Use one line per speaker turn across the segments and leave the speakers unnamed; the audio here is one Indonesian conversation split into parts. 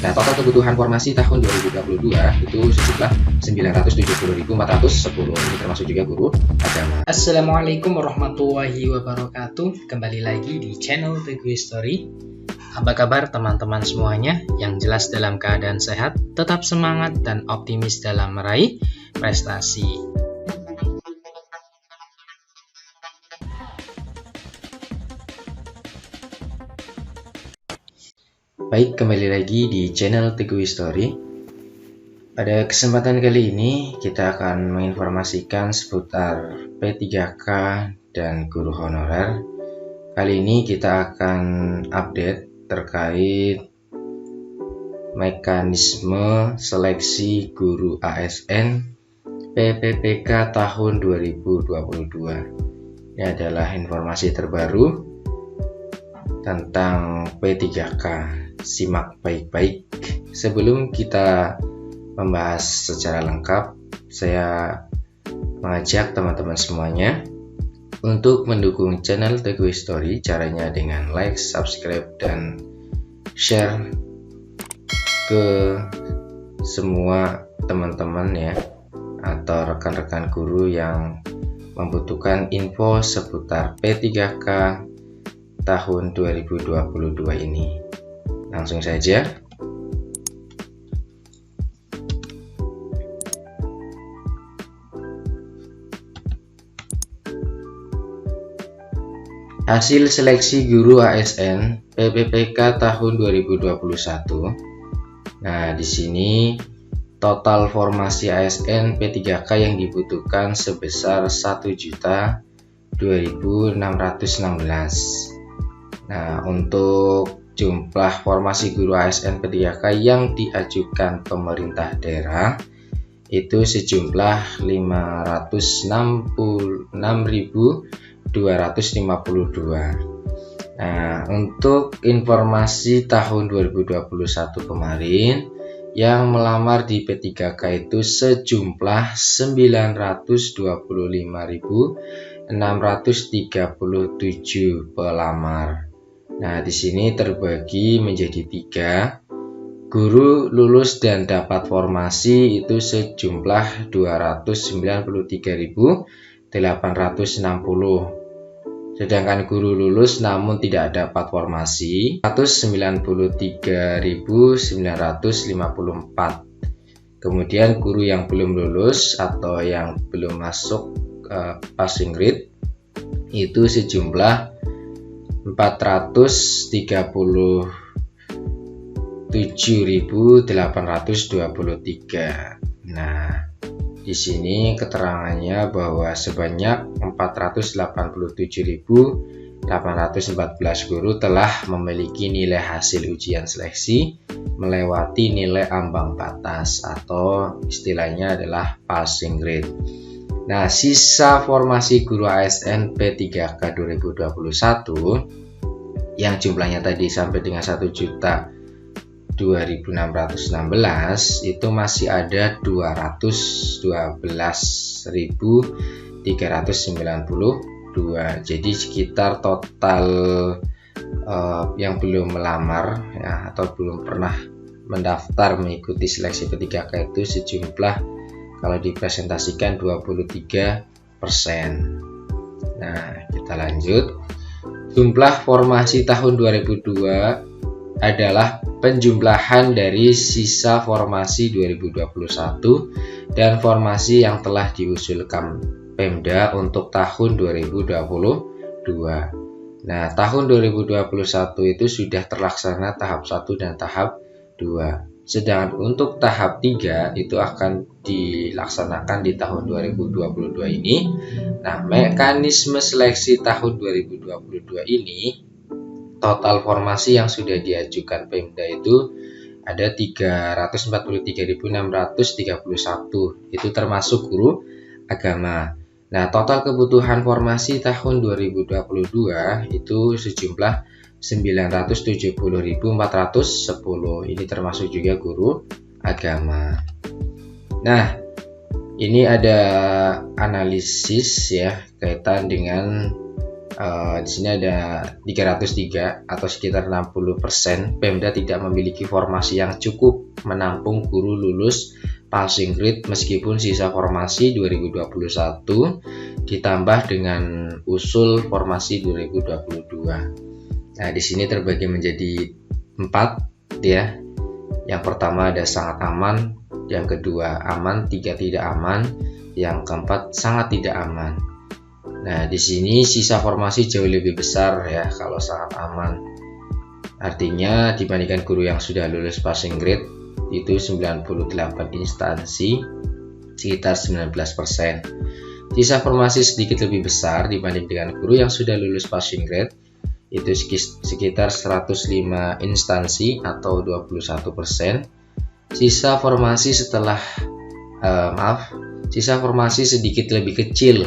Nah, total kebutuhan formasi tahun 2022 itu sejumlah 970.410. Ini termasuk juga guru agama.
Assalamualaikum warahmatullahi wabarakatuh. Kembali lagi di channel Teguh Story. Apa kabar teman-teman semuanya? Yang jelas dalam keadaan sehat, tetap semangat dan optimis dalam meraih prestasi.
Baik, kembali lagi di channel Teguh Story. Pada kesempatan kali ini kita akan menginformasikan seputar P3K dan guru honorer. Kali ini kita akan update terkait mekanisme seleksi guru ASN PPPK tahun 2022. Ini adalah informasi terbaru tentang P3K. Simak baik-baik. Sebelum kita membahas secara lengkap, saya mengajak teman-teman semuanya untuk mendukung channel Teguh Story. Caranya dengan like, subscribe, dan share ke semua teman-teman ya, atau rekan-rekan guru yang membutuhkan info seputar P3K tahun 2022 ini. Langsung saja. Hasil seleksi guru ASN PPPK tahun 2021. Nah, di sini total formasi ASN P3K yang dibutuhkan sebesar 1.2.616. Nah, untuk jumlah formasi guru ASN P3K yang diajukan pemerintah daerah itu sejumlah 566.252. Nah, untuk informasi tahun 2021 kemarin yang melamar di P3K itu sejumlah 925.637 pelamar. Nah, di sini terbagi menjadi 3. Guru lulus dan dapat formasi itu sejumlah 293.860. Sedangkan guru lulus namun tidak dapat formasi 193.954. Kemudian guru yang belum lulus atau yang belum masuk passing grade itu sejumlah 437.823. Nah, di sini keterangannya bahwa sebanyak 487.814 guru telah memiliki nilai hasil ujian seleksi melewati nilai ambang batas atau istilahnya adalah passing grade. Nah, sisa formasi guru ASN P3K 2021 yang jumlahnya tadi sampai dengan 1.2.616 itu masih ada 212.392. Jadi sekitar total yang belum melamar ya, atau belum pernah mendaftar mengikuti seleksi P3K itu sejumlah kalau dipresentasikan 23%. Nah, kita lanjut. Jumlah formasi tahun 2002 adalah penjumlahan dari sisa formasi 2021 dan formasi yang telah diusulkan Pemda untuk tahun 2022. Nah, tahun 2021 itu sudah terlaksana tahap 1 dan tahap 2. Sedangkan untuk tahap 3 itu akan dilaksanakan di tahun 2022 ini. Nah, mekanisme seleksi tahun 2022 ini total formasi yang sudah diajukan Pemda itu ada 343.631. Itu termasuk guru agama. Nah, total kebutuhan formasi tahun 2022 itu sejumlah 970.410. Ini termasuk juga guru agama. Nah, ini ada analisis ya kaitan dengan Di sini ada 303 atau sekitar 60%. Pemda tidak memiliki formasi yang cukup menampung guru lulus passing grade meskipun sisa formasi 2021 ditambah dengan usul formasi 2022. Nah, di sini terbagi menjadi 4 ya. Yang pertama ada sangat aman, yang kedua aman, 3 tidak aman, yang keempat sangat tidak aman. Nah, di sini sisa formasi jauh lebih besar ya kalau sangat aman. Artinya dibandingkan guru yang sudah lulus passing grade itu 98 instansi, sekitar 19%. Sisa formasi sedikit lebih besar dibanding dengan guru yang sudah lulus passing grade, itu sekitar 105 instansi atau 21%. Sisa formasi sisa formasi sedikit lebih kecil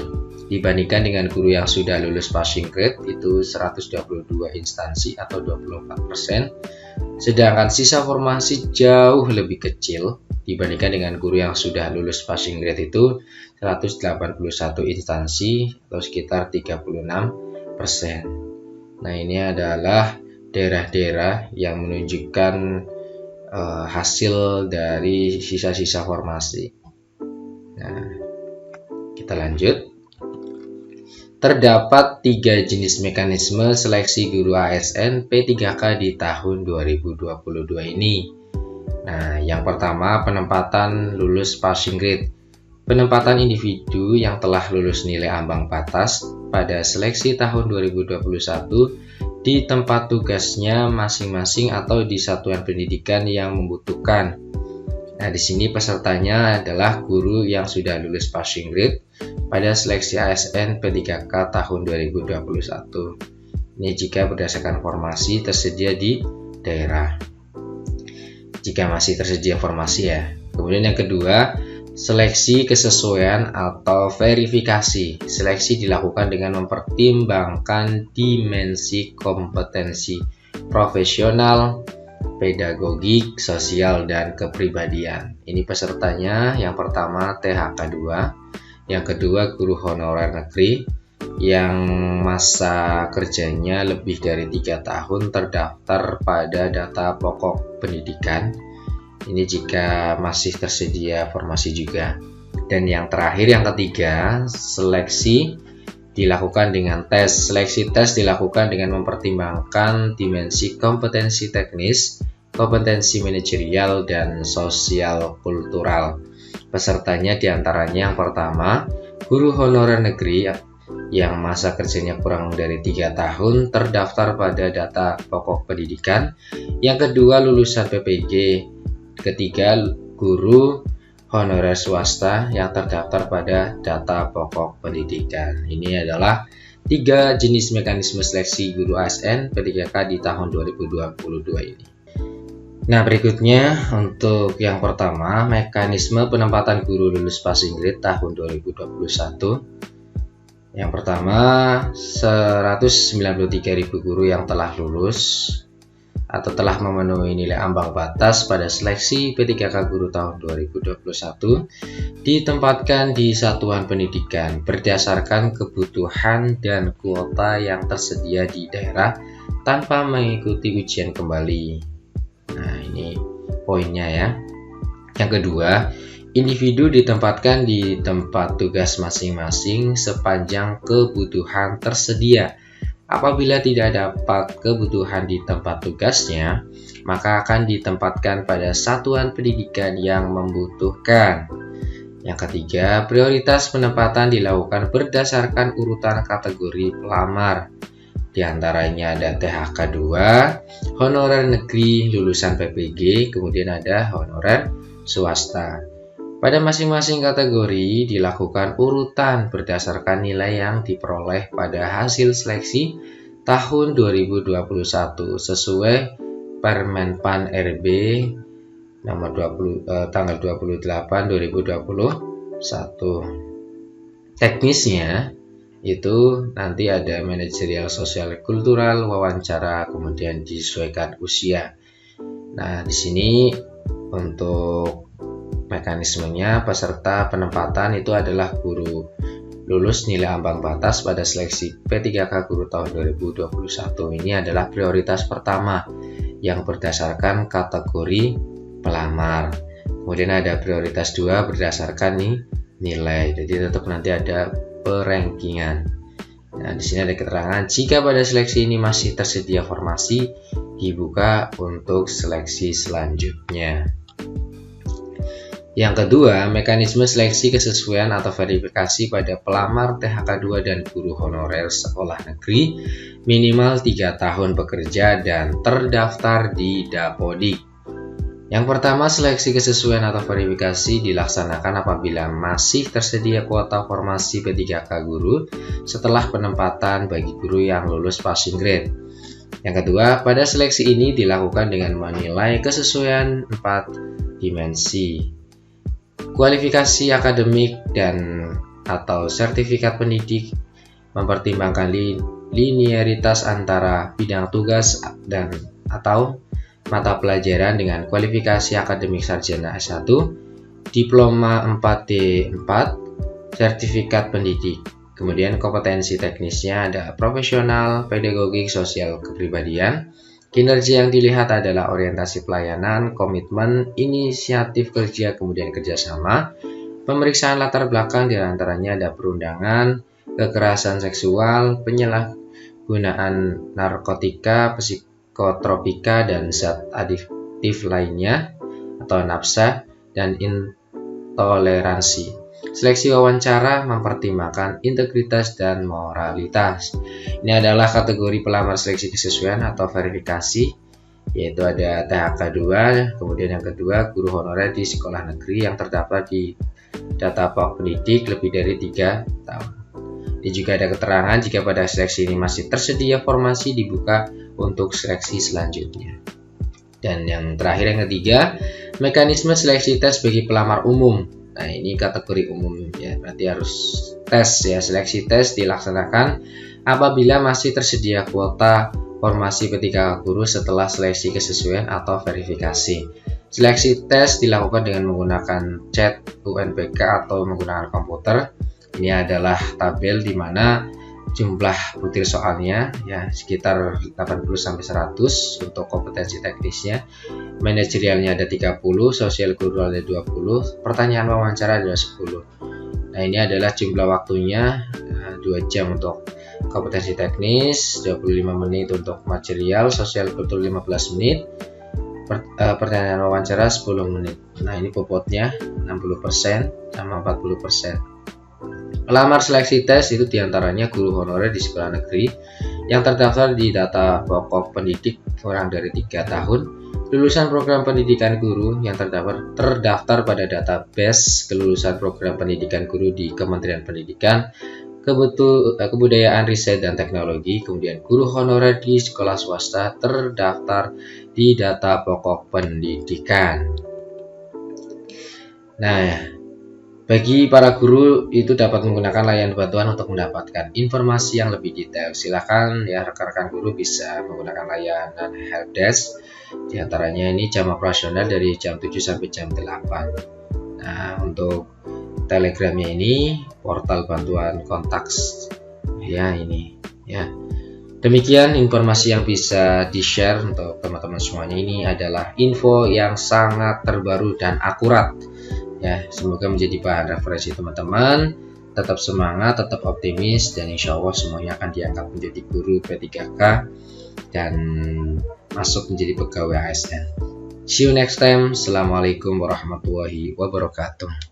dibandingkan dengan guru yang sudah lulus passing grade, itu 122 instansi atau 24%. Sedangkan sisa formasi jauh lebih kecil dibandingkan dengan guru yang sudah lulus passing grade, itu 181 instansi atau sekitar 36%. Nah, ini adalah daerah-daerah yang menunjukkan hasil dari sisa-sisa formasi. Nah, kita lanjut. Terdapat 3 jenis mekanisme seleksi guru ASN P3K di tahun 2022 ini. Nah, yang pertama penempatan lulus passing grade. Penempatan individu yang telah lulus nilai ambang batas pada seleksi tahun 2021 di tempat tugasnya masing-masing atau di satuan pendidikan yang membutuhkan. Nah, di sini pesertanya adalah guru yang sudah lulus passing grade pada seleksi ASN P3K tahun 2021. Ini jika berdasarkan formasi tersedia di daerah. Jika masih tersedia formasi ya. Kemudian yang kedua, seleksi kesesuaian atau verifikasi. Seleksi dilakukan dengan mempertimbangkan dimensi kompetensi profesional, pedagogik, sosial, dan kepribadian. Ini pesertanya yang pertama THK 2, yang kedua guru honorer negeri yang masa kerjanya lebih dari 3 tahun terdaftar pada data pokok pendidikan. Ini jika masih tersedia formasi juga. Dan yang terakhir, yang ketiga, seleksi dilakukan dengan tes. Seleksi tes dilakukan dengan mempertimbangkan dimensi kompetensi teknis, kompetensi manajerial, dan sosial kultural. Pesertanya diantaranya yang pertama, guru honorer negeri yang masa kerjanya kurang dari 3 tahun terdaftar pada data pokok pendidikan. Yang kedua, lulusan PPG. Ketiga, guru honorer swasta yang terdaftar pada data pokok pendidikan. Ini adalah 3 jenis mekanisme seleksi guru ASN P3K di tahun 2022 ini. Nah, berikutnya untuk yang pertama, mekanisme penempatan guru lulus passing grade tahun 2021. Yang pertama, 193.000 guru yang telah lulus atau telah memenuhi nilai ambang batas pada seleksi P3K guru tahun 2021 ditempatkan di satuan pendidikan berdasarkan kebutuhan dan kuota yang tersedia di daerah tanpa mengikuti ujian kembali. Nah, ini poinnya ya. Yang kedua, individu ditempatkan di tempat tugas masing-masing sepanjang kebutuhan tersedia. Apabila tidak dapat kebutuhan di tempat tugasnya, maka akan ditempatkan pada satuan pendidikan yang membutuhkan. Yang ketiga, prioritas penempatan dilakukan berdasarkan urutan kategori pelamar. Di antaranya ada THK 2, honorer negeri lulusan PPG, kemudian ada honorer swasta. Pada masing-masing kategori dilakukan urutan berdasarkan nilai yang diperoleh pada hasil seleksi tahun 2021 sesuai Permenpan RB nomor tanggal 28 2021. Teknisnya itu nanti ada manajerial, sosial, kultural, wawancara, kemudian disesuaikan usia. Nah, di sini untuk mekanismenya peserta penempatan itu adalah guru lulus nilai ambang batas pada seleksi P3K Guru tahun 2021. Ini adalah prioritas pertama yang berdasarkan kategori pelamar. Kemudian ada prioritas 2 berdasarkan nilai. Jadi tetap nanti ada perankingan. Nah, di sini ada keterangan jika pada seleksi ini masih tersedia formasi, dibuka untuk seleksi selanjutnya. Yang kedua, mekanisme seleksi kesesuaian atau verifikasi pada pelamar THK 2 dan guru honorer sekolah negeri minimal 3 tahun bekerja dan terdaftar di Dapodik. Yang pertama, seleksi kesesuaian atau verifikasi dilaksanakan apabila masih tersedia kuota formasi P3K guru setelah penempatan bagi guru yang lulus passing grade. Yang kedua, pada seleksi ini dilakukan dengan menilai kesesuaian 4 dimensi. Kualifikasi akademik dan atau sertifikat pendidik, mempertimbangkan linearitas antara bidang tugas dan atau mata pelajaran dengan kualifikasi akademik sarjana S1, diploma 4D4, sertifikat pendidik. Kemudian kompetensi teknisnya ada profesional, pedagogik, sosial, kepribadian. Kinerja yang dilihat adalah orientasi pelayanan, komitmen, inisiatif kerja, kemudian kerjasama. Pemeriksaan latar belakang diantaranya ada perundangan, kekerasan seksual, penyalahgunaan narkotika, psikotropika, dan zat adiktif lainnya atau nafsa, dan intoleransi. Seleksi wawancara mempertimbangkan integritas dan moralitas. Ini adalah kategori pelamar seleksi kesesuaian atau verifikasi, yaitu ada THK 2, kemudian yang kedua guru honorer di sekolah negeri yang terdaftar di data pokok pendidik lebih dari 3 tahun. Ini juga ada keterangan jika pada seleksi ini masih tersedia formasi, dibuka untuk seleksi selanjutnya. Dan yang terakhir, yang ketiga, mekanisme seleksi tes bagi pelamar umum. Nah, ini kategori umum ya, berarti harus tes ya. Seleksi tes dilaksanakan apabila masih tersedia kuota formasi P3K guru setelah seleksi kesesuaian atau verifikasi. Seleksi tes dilakukan dengan menggunakan chat UNBK atau menggunakan komputer. Ini adalah tabel di mana jumlah butir soalnya ya sekitar 80-100 untuk kompetensi teknisnya. Manajerialnya ada 30, sosial guru ada 20, pertanyaan wawancara ada 10. Nah, ini adalah jumlah waktunya 2 jam untuk kompetensi teknis, 25 menit untuk material, sosial kultur 15 menit, pertanyaan wawancara 10 menit. Nah, ini bobotnya 60% sama 40%. Pelamar seleksi tes itu diantaranya guru honorer di sekolah negeri yang terdaftar di data pokok pendidik kurang dari 3 tahun, lulusan program pendidikan guru yang terdaftar pada database kelulusan program pendidikan guru di Kementerian Pendidikan, Kebudayaan, Riset, dan Teknologi, kemudian guru honorer di sekolah swasta terdaftar di data pokok pendidikan. Nah, bagi para guru itu dapat menggunakan layanan bantuan untuk mendapatkan informasi yang lebih detail. Silakan ya rekan-rekan guru bisa menggunakan layanan helpdesk. Di antaranya ini jam operasional dari jam 7 sampai jam 8. Nah, untuk Telegramnya ini portal bantuan kontak ya ini ya. Demikian informasi yang bisa di-share untuk teman-teman semuanya. Ini adalah info yang sangat terbaru dan akurat. Ya, semoga menjadi bahan referensi teman-teman. Tetap semangat, tetap optimis, dan insya Allah semuanya akan diangkat menjadi guru P3K dan masuk menjadi pegawai ASN. See you next time. Assalamualaikum warahmatullahi wabarakatuh.